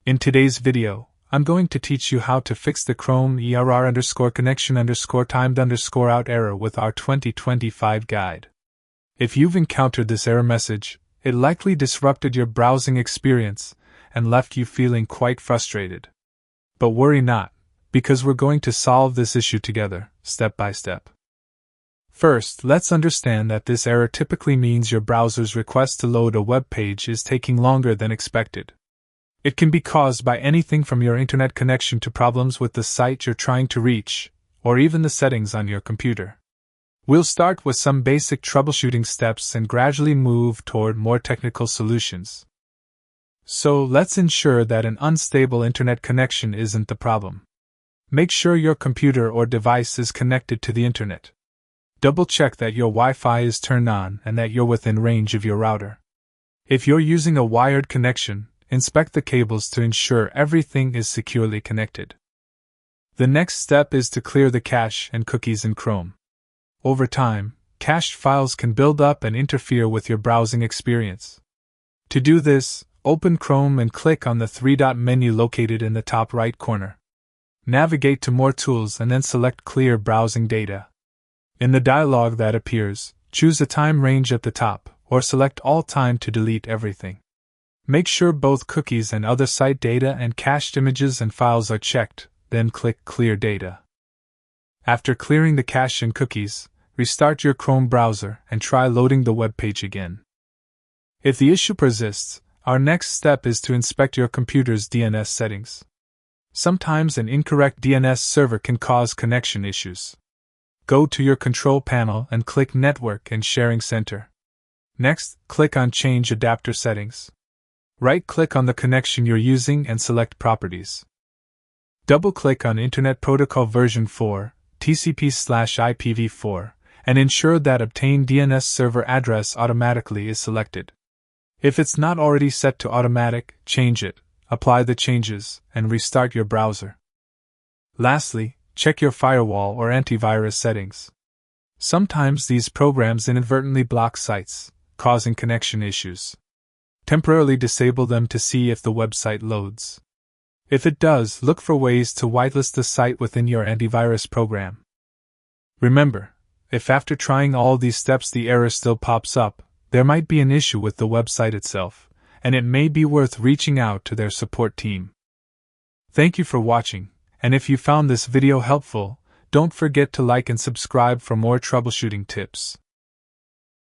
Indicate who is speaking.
Speaker 1: In today's video, I'm going to teach you how to fix the Chrome ERR_connection_timed_out error with our 2025 guide. If you've encountered this error message, it likely disrupted your browsing experience and left you feeling quite frustrated. But worry not, because we're going to solve this issue together, step by step. First, let's understand that this error typically means your browser's request to load a web page is taking longer than expected. It can be caused by anything from your internet connection to problems with the site you're trying to reach, or even the settings on your computer. We'll start with some basic troubleshooting steps and gradually move toward more technical solutions. So let's ensure that an unstable internet connection isn't the problem. Make sure your computer or device is connected to the internet. Double-check that your Wi-Fi is turned on and that you're within range of your router. If you're using a wired connection, inspect the cables to ensure everything is securely connected. The next step is to clear the cache and cookies in Chrome. Over time, cached files can build up and interfere with your browsing experience. To do this, open Chrome and click on the three-dot menu located in the top right corner. Navigate to More Tools and then select Clear Browsing Data. In the dialog that appears, choose a time range at the top, or select All Time to delete everything. Make sure both cookies and other site data and cached images and files are checked, then click Clear Data. After clearing the cache and cookies, restart your Chrome browser and try loading the web page again. If the issue persists, our next step is to inspect your computer's DNS settings. Sometimes an incorrect DNS server can cause connection issues. Go to your control panel and click Network and Sharing Center. Next, click on Change Adapter Settings. Right-click on the connection you're using and select Properties. Double-click on Internet Protocol version 4, TCP/IPv4, and ensure that Obtain DNS Server Address automatically is selected. If it's not already set to automatic, change it, apply the changes, and restart your browser. Lastly, check your firewall or antivirus settings. Sometimes these programs inadvertently block sites, causing connection issues. Temporarily disable them to see if the website loads. If it does, look for ways to whitelist the site within your antivirus program. Remember, if after trying all these steps the error still pops up, there might be an issue with the website itself, and it may be worth reaching out to their support team. Thank you for watching, and if you found this video helpful, don't forget to like and subscribe for more troubleshooting tips.